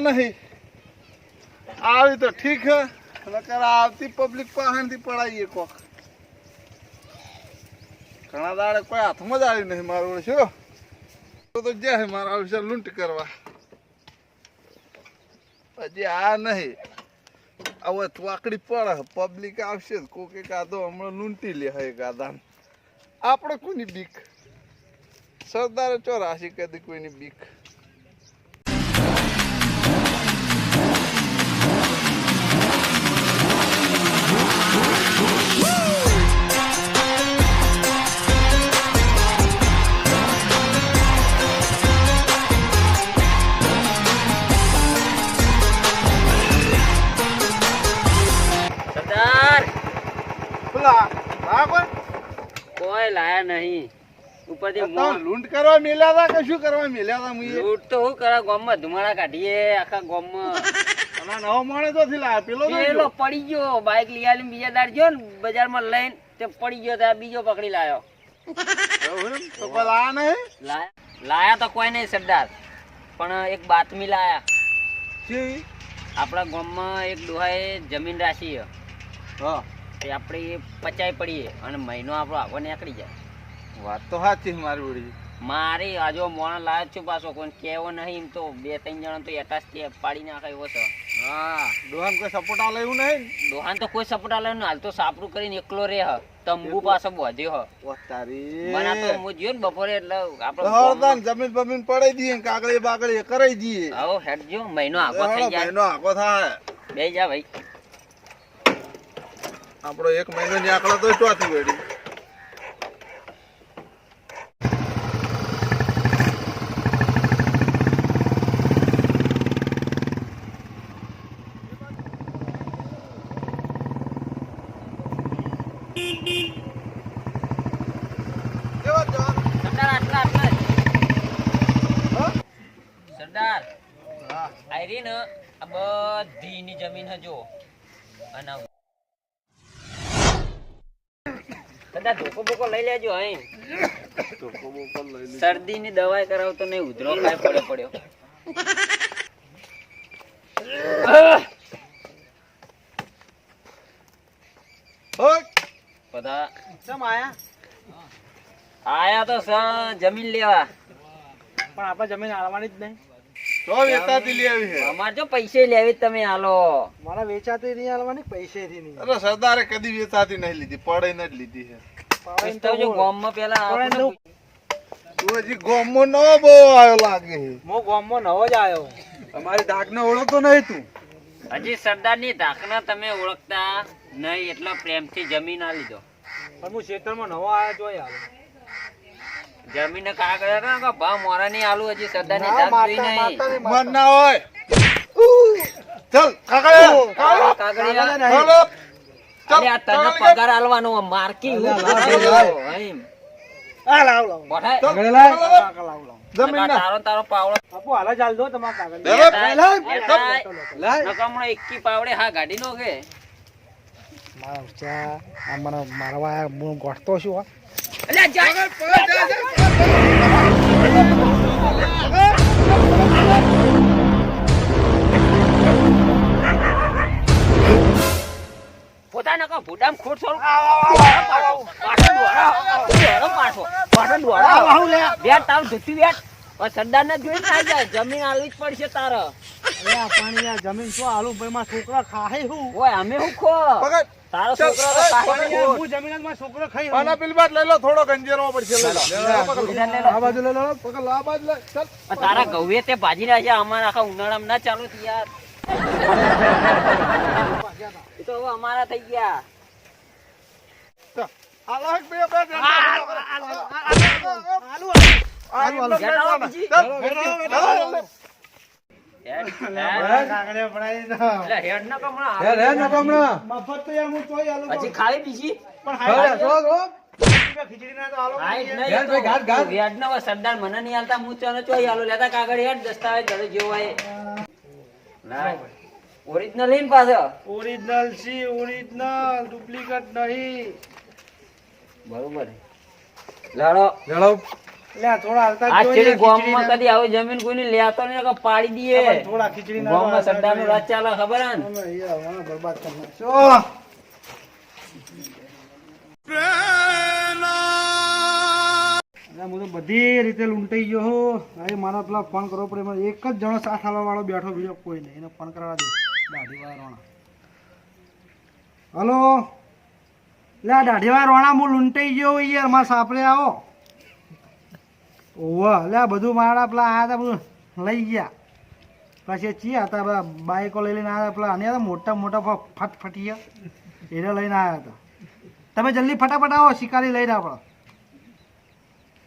नहीं આવી તો ઠીક હે નકર આવતી પબ્લિક પાસેથી પડાઈએ કોક ઘણા દાડે કોઈ હાથમાં જ આવ્યું નહીં મારું શું તો જાય મારા વિશે લૂંટ કરવા હજી આ નહીં હવે વાકડી પડે પબ્લિક આવશે કોકે કાદો હમણાં લૂંટી લે હે કાદા આપણે કોની બીક સરદારે ચોરાશી કદી કોઈની બીક કોઈ લાયા નહીં ઉપરથી લૂંટ કરવા મેલ્યા હતા કે શું કરવા મેલ્યા હતા મુએ લૂંટ તો હું કરા ગામમાં ધુમાડા કાઢીએ આખા ગામમાં અને નવો માણસ તો થી લાયા પેલો પડી ગયો બાઈક લઈ આવીને બીજા દાડ ગયો ને બજારમાં લઈને તે પડી ગયો ત્યાં બીજો પકડી લાયો તો કોઈ લાયા નહીં લાયા તો કોઈ નહીં સરદાર પણ એક બાતમી લાયા આપણા ગામમાં એક ડોહાએ જમીન રાખી હા તે આપણે પચાઈ પડીએ અને મહિનો આપણો આગળ નીકળી જાય વાત તો સાચી મારી વળી મારી આજો મોણ લાયો છું પાછો કોઈ કેવો નહીં એમ તો 2-3 જણા તો એટાસ પાડી નાખે એવો છે હા ડોહાન કોઈ સપોર્ટ આલે એવું નહીં ડોહાન તો કોઈ સપોર્ટ આલે ને હાલ તો સાપરું કરીને એકલો રે હ તંબુ પાછો બોધ્યો હ ઓ તારી બના તો હું જોયો ને બપોરે એટલે આપણે હરદાન જમીન બમીન પડાઈ દઈએ કાગળી બાગળી કરાઈ દઈએ આવો હેડજો મહિનો આગો થઈ જાય મહિનો આગો થાય બે જા ભાઈ આપણો 1 મહિનો ની આંકડા તો ચોથી વેડી સરદાર આયરી ને આ બધી ની જમીન હજો અને કદા ધોકો બોકો લઈ લેજો અહીં શરદી ની દવાઈ કરાવ તો નહીં ઉધરો ખાય પડ્યો બધા કેમ આયા તો જમીન લેવા પણ આપણે જમીન આલવાની જ નહીં તો વેચાતી લઈ આવી છે અમાર જો પૈસે લેવી તમે હાલો મારા વેચાતી નહીં આલવાની પૈસેથી નહીં અરે સરદારે કદી વેચાતી નહીં લીધી પડાઈને જ લીધી છે તો જો ગામમાં પેલા તું હજી ગામમાં નવો બહુ આવ્યો લાગે હું ગામમાં નવો જ આવ્યો અમારી ધાકને ઓળખતો નહીં તું હજી સરદારની ધાકના તમે ઓળખતા નહીં એટલો પ્રેમથી જમીન આ લીધો પણ હું ખેતરમાં નવો આવ્યો જોઈ આવ્યો જમીન કાગળ ભાવ મોરા નહીં આલુ હજી સરદારની ધાક જોઈ નહીં મન ના હોય ચલ કાગળિયા અરે આ તને પગાર આલવાનો માર્કી આ લાવ લાવ બોઠાય કાગળ લાવ કાગળ લાવ લાવ જમીન ના તારો પાવડો આપો હાલા ચાલ દો તમાર કાગળ નકમણો 21 પાવડે હા ગાડી નો કે મારા ઉચા આ મને મારવા હું ગોઠતો છું અલ્યા જા પોતાના કો ભૂડામ ખોટ છોડ બેટ તાવ ધતી બેટ સરદાર ને જોઈ થાય જાય જમીન આલવી જ પડશે તારે અરે આ પાણી આ જમીન શું આલુ ભાઈ માં છોકરા ખાય હું ઓય અમે હું ખો તારો છોકરો તો ખાય હું જમીન માં છોકરો ખાઈ આના બિલબાટ લઈ લો થોડો ગંજેરો પડશે લઈ લો આ બાજુ લઈ લો પકડ લો આ બાજુ લઈ ચાલ તારા ગૌએ તે ભાજી નાખ્યા અમારા આખા ઉનાળામાં ના ચાલુ થી યાર એ તો હવે અમારા થઈ ગયા આલાક બે બે હજી ખાવી બીજી સરદાર મને નહીં હાલતા હું ચાલો ચોઈ હાલો લેતા કાગળ હેડ દસ્તાવેજ જેવો ઓરિજિનલ લઈને પાછો ઓરિજિનલ સી ઓરિજિનલ ડુપ્લિકેટ નહીં બરોબર લડો લડો લે થોડા હાલતા આ જ ચેડી જોઈએ ગામમાં ખીચડીના. કદી આવી જમીન કોઈને લેતો નહીં કે પાડી દઈએ પણ થોડા ખીચડીના ગામમાં હાલતા સરદારનું જોઈએ. રાજ ચાલે ખબર હે ને? અમે અહીંયા હમણાં બરબાદ કરી નાખશો. અરે હું તો બધી રીતે લૂંટાઈ ગયો હો. હવે મારા પેલા ફોન કરવો પડે. મને એક જ જણો સાથ હાલવા વાળો બેઠો, બીજો કોઈ નહીં. એને ફોન કરવા દે. દાઢીવાળા રોણા. હલો, લે આ દાઢીવાળા રોણા, હું લૂંટાઈ ગયો હોય યાર. મારા સાપરે આવો. ઓવા લે આ બધું મારા પેલા આયા હતા બધું લઈ ગયા. પછી ચિયા હતા બધા બાઈકો લઈ લઈને આવ્યા. પેલા આને હતા મોટા મોટા ફટફટિયા એને લઈને આવ્યા હતા. તમે જલ્દી ફટાફટ આવો, શિકારી લઈને આપણો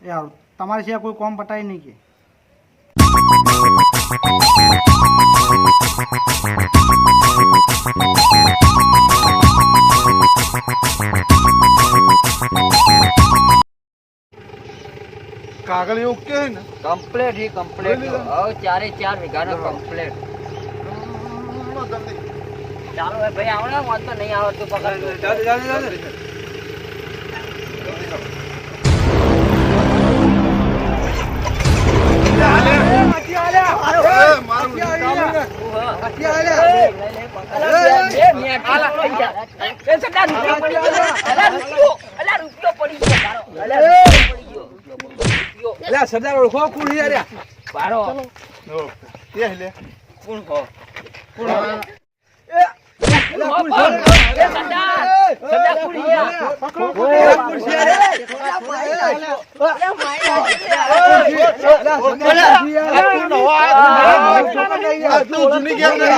યાર. તમારે સિવાય કોઈ કોમ પટાય નહીં કે. કાગળ ઓકે હે ને? કમ્પ્લેટ હી કમ્પ્લેટ લઈ લીધા? હવે 4 વીઘાનો કમ્પ્લેટ. ચાલો હવે ભાઈ આવડે વાંધો તો નહીં આવડતું પકડ. મારું કામ ને. સરદાર ઓળખો કોણ યાર? એ લે. આ તું જૂની ગેમ નહીં.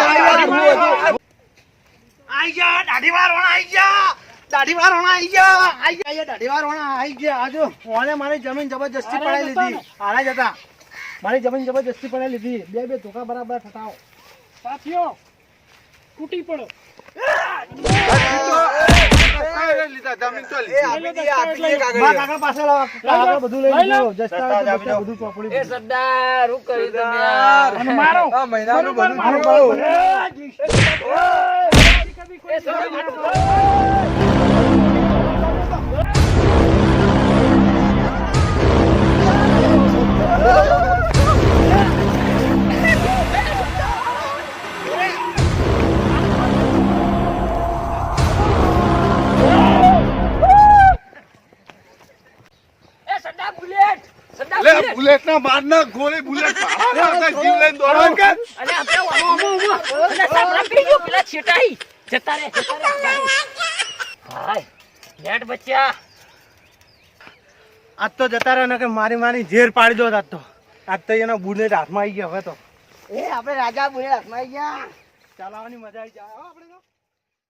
આઈ ગયા દાઢીવાર રોણા, આઈ ગયા દાઢીવાર રોણા, આઈ ગયા દાઢીવાર રોણા, આઈ ગયા. આજો ઓને મારી જમીન જબરજસ્તી પડાઈ લીધી. આના જતા મારી જમીન જબરજસ્તી પડાઈ લીધી. બે ધોકા બરાબર ઠટાવો. સાથીઓ તૂટી પડો. લીધા જમીન તો લીધી. બા કાકા પાસે લાવો. કાકા બધું લઈ લીધું. જસ્તા બધું ચોપડી. એ સરદાર શું કર્યું તમે યાર? અને મારો આ મહિનાનું બધું મારો જોયું. એ સરદાર લે બુલેટ ના માર ના ગોળી બુલેટ પાડા જીવ લઈને દોડવા કે. અને આપણે અને સાપડા પી ગયો પેલા છેટાઈ જતા રે હાય લેટ બચ્ચા. આજ તો જતા રહે ને કે મારી ઝેર પાડી દો. આજ તો એનો બુલેટ હાથમાં આવી ગયો. હવે તો આપણે રાજા બુલેટ હાથમાં આવી ગયા. ચાલવાની મજા આવી જાય આપણે તો.